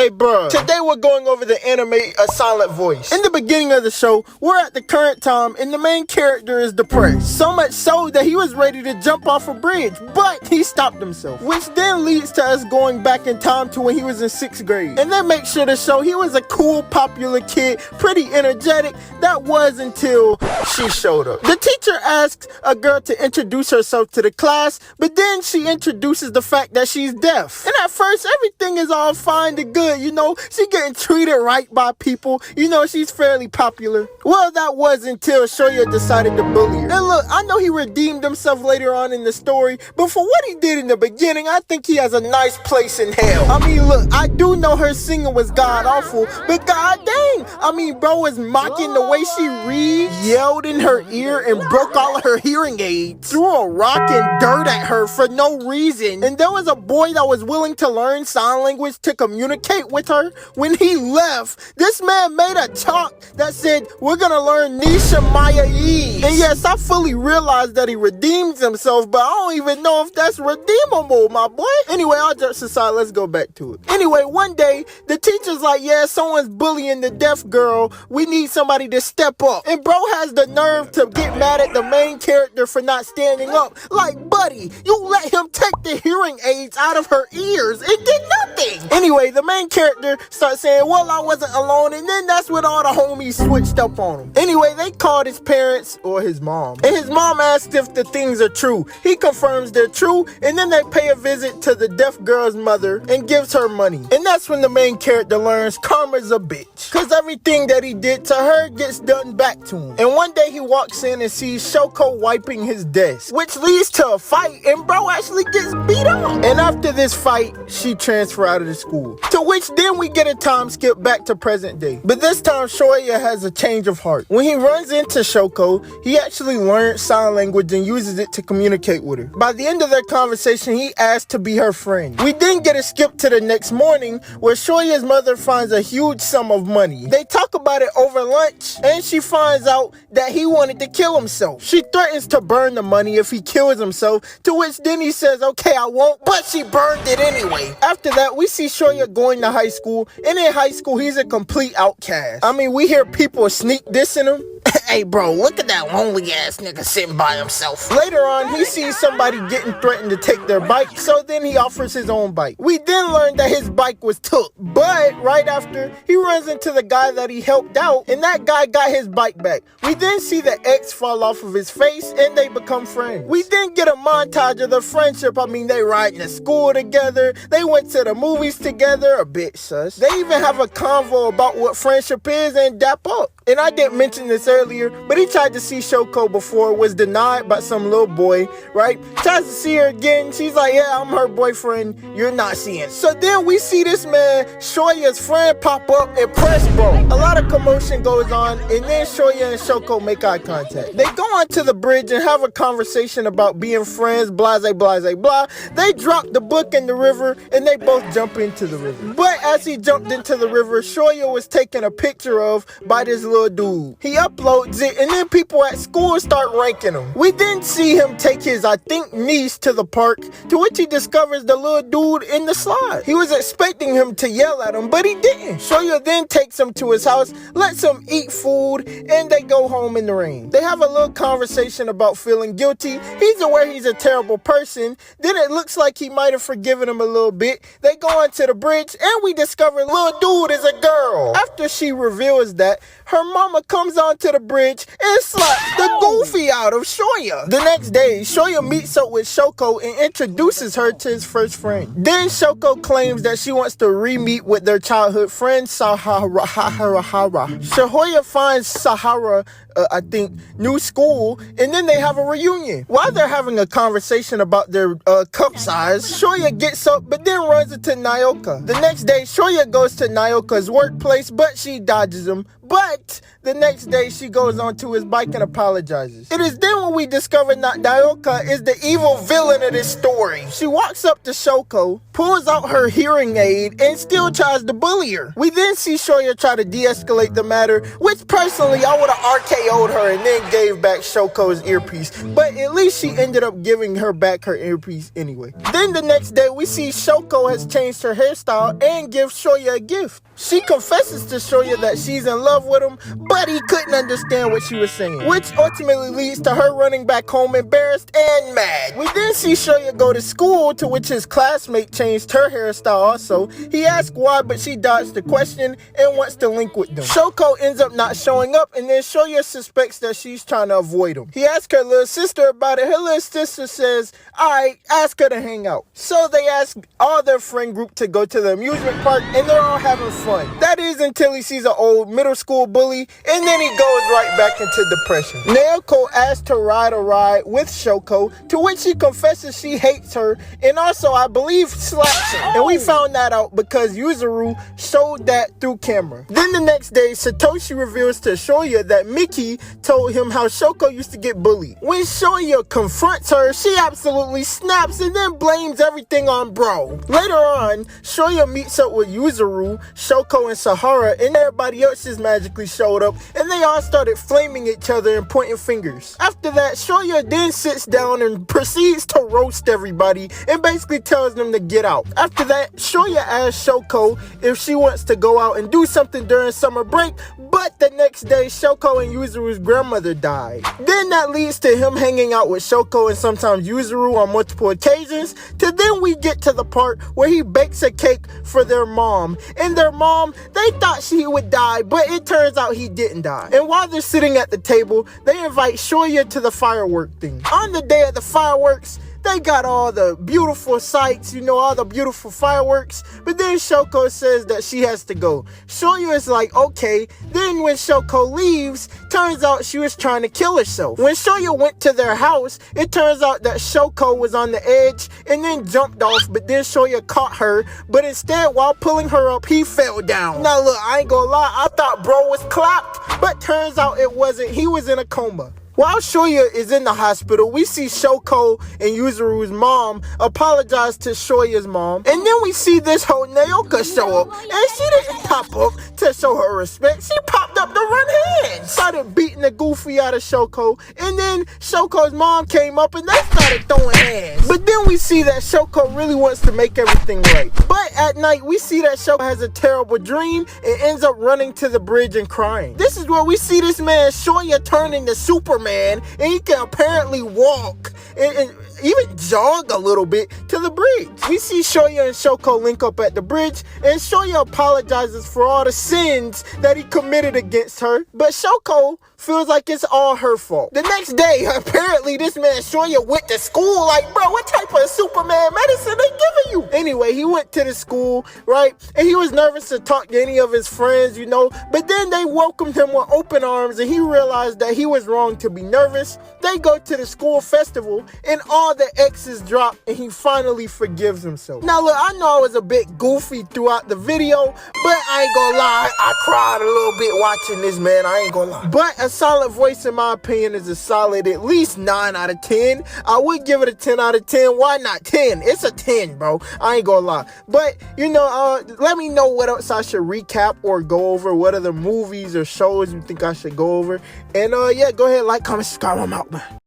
Hey bruh, today we're going over the anime A Silent Voice. In the beginning of the show, we're at the current time and the main character is depressed. So much so that he was ready to jump off a bridge, but he stopped himself. Which then leads to us going back in time to when he was in 6th grade. And then make sure to show he was a cool, popular kid, pretty energetic. That was until she showed up. The teacher asks a girl to introduce herself to the class, but then she introduces the fact that she's deaf. And at first, everything is all fine and good, you know, she getting treated right by people, you know, she's fairly popular. Well, that was until Shoya decided to bully her. And look, I know he redeemed himself later on in the story, but for what he did in the beginning, I think he has a nice place in hell. I mean, look, I do know her singing was god-awful, but god dang, I mean, bro was mocking the way she reads, yelled in her ear, and broke all of her hearing aids, threw a rock and dirt at her for no reason, and there was a boy that was willing to learn sign language to communicate with her. When he left, this man made a chalk that said, "We're gonna learn Nisha Maya Yi." And yes, I fully realized that he redeems himself, but I don't even know if that's redeemable, my boy. Anyway, all jokes aside, let's go back to it. Anyway, one day, the teacher's like, yeah, someone's bullying the deaf girl. We need somebody to step up. And bro has the nerve to get mad at the main character for not standing up. Like, buddy, you let him take the hearing aids out of her ears. It did nothing. Anyway, the main character starts saying, well, I wasn't alone. And then that's when all the homies switched up on him. Anyway, they called his parents or his mom. And his mom asked if the things are true. He confirms they're true. And then they pay a visit to the deaf girl's mother and gives her money. And that's when the main character learns karma's a bitch. Cause everything that he did to her gets done back to him. And one day he walks in and sees Shoko wiping his desk, which leads to a fight and bro actually gets beat up. And after this fight, she transfers out of the school. To which then we get a time skip back to present day. But this time Shoya has a change of heart. When he runs into Shoko, he actually learns sign language and uses it to communicate with her. By the end of their conversation, he asks to be her friend. We then get a skip to the next morning where Shoya's mother finds a huge sum of money. They talk about it over lunch and she finds out that he wanted to kill himself. She threatens to burn the money if he kills himself, to which then he says, okay, I won't, but she burned it anyway. After that, we see Shoya going to high school, and in high school, he's a complete outcast. I mean, we hear people sneak dissing him. Hey bro, look at that lonely ass nigga sitting by himself. Later on, he sees somebody getting threatened to take their bike, so then he offers his own bike. We then learn that his bike was took, but right after, he runs into the guy that he helped out, and that guy got his bike back. We then see the X fall off of his face, and they become friends. We then get a montage of their friendship. I mean, they ride to school together, they went to the movies together, a bit sus. They even have a convo about what friendship is and dap up. And I didn't mention this earlier, but he tried to see Shoko before, was denied by some little boy, right? Tries to see her again, she's like, yeah, I'm her boyfriend, you're not seeing. So then we see this man, Shoya's friend, pop up and press bro. A lot of commotion goes on, and then Shoya and Shoko make eye contact. They go onto the bridge and have a conversation about being friends, blase, blase, blah. They drop the book in the river, and they both jump into the river. But as he jumped into the river, Shoya was taken a picture of by this little dude. He uploads it, and then people at school start ranking him. We then see him take his, I think, niece to the park, to which he discovers the little dude in the slide. He was expecting him to yell at him, but he didn't. Shoya then takes him to his house, lets him eat food, and they go home in the rain. They have a little conversation about feeling guilty. He's aware he's a terrible person. Then it looks like he might have forgiven him a little bit. They go onto the bridge, and we discover little dude is a girl. After she reveals that, her mama comes onto the bridge and slaps the goofy out of Shoya. The next day, Shoya meets up with Shoko and introduces her to his first friend. Then Shoko claims that she wants to re-meet with their childhood friend, Sahara. Shoya finds Sahara, I think, new school, and then they have a reunion. While they're having a conversation about their cup size, Shoya gets up but then runs into Naoka. The next day, Shoya goes to Naoka's workplace, but she dodges him. But the next day, she goes onto his bike and apologizes. It is then when we discover that Naoka is the evil villain of this story. She walks up to Shoko pulls out her hearing aid and still tries to bully her. We then see Shoya try to de-escalate the matter, which personally I would have RKO'd her and then gave back Shoko's earpiece, but at least she ended up giving her back her earpiece anyway. Then the next day we see Shoko has changed her hairstyle and gives Shoya a gift. She confesses to Shoya that she's in love with him, but he couldn't understand what she was saying, which ultimately leads to her running back home embarrassed and mad. We then see Shoya go to school, to which his classmate changed her hairstyle also. He asks why, but she dodged the question and wants to link with them. Shoko ends up not showing up, and then Shoya suspects that she's trying to avoid him. He asks her little sister about it. Her little sister says, alright, ask her to hang out. So they ask all their friend group to go to the amusement park, and they're all having fun. That is until he sees an old middle school bully, and then he goes right back into depression. Naoko asks to ride a ride with Shoko, to which she confesses she hates her, and also I believe slaps her. And we found that out because Yuzuru showed that through camera. Then the next day, Satoshi reveals to Shoya that Miki told him how Shoko used to get bullied. When Shoya confronts her, she absolutely snaps and then blames everything on bro. Later on, Shoya meets up with Yuzuru, Shoko, and Sahara, and everybody else just magically showed up, and they all started flaming each other and pointing fingers. After that, Shoya then sits down and proceeds to roast everybody and basically tells them to get out. After that, Shoya asks Shoko if she wants to go out and do something during summer break, but the next day, Shoko and Yuzuru's grandmother died. Then that leads to him hanging out with Shoko and sometimes Yuzuru on multiple occasions, till then we get to the part where he bakes a cake for their mom, and their mom, they thought she would die, but it turns out he didn't die. And while they're sitting at the table, they invite Shoya to the firework thing. On the day of the fireworks, they got all the beautiful sights, you know, all the beautiful fireworks, but then Shoko says that she has to go. Shoya is like, okay. Then when Shoko leaves, turns out she was trying to kill herself. When Shoya went to their house, it turns out that Shoko was on the edge and then jumped off, but then Shoya caught her, but instead, while pulling her up, he fell down. Now look, I ain't gonna lie, I thought bro was clapped, but turns out it wasn't. He was in a coma. While Shoya is in the hospital, we see Shoko and Yuzuru's mom apologize to Shoya's mom. And then we see this whole Naoka show up. And she didn't pop up to show her respect. She popped up to run hands. Started beating the goofy out of Shoko. And then Shoko's mom came up and they started throwing hands. But then we see that Shoko really wants to make everything right. But at night, we see that Shoko has a terrible dream and ends up running to the bridge and crying. This is where we see this man Shoya turn into Superman. And he can apparently walk and even jog a little bit to the bridge. We see Shoya and Shoko link up at the bridge, and Shoya apologizes for all the sins that he committed against her, but Shoko feels like it's all her fault. The next day, apparently this man Shoya went to school like, bro, what type of Superman medicine they giving you? Anyway, he went to the school, right? And he was nervous to talk to any of his friends, you know, but then they welcomed him with open arms, and he realized that he was wrong to be nervous. They go to the school festival, and all the X's drop, and he finally forgives himself. Now look, I know I was a bit goofy throughout the video, but I ain't gonna lie, I cried a little bit watching this, man. I ain't gonna lie. But a solid voice, in my opinion, is a solid at least 9 out of 10. I would give it a 10 out of 10. Why not 10? It's a 10, bro. I ain't gonna lie. But, you know, let me know what else I should recap or go over. What other movies or shows you think I should go over. And, yeah, go ahead, like, comment, subscribe. I'm out, man.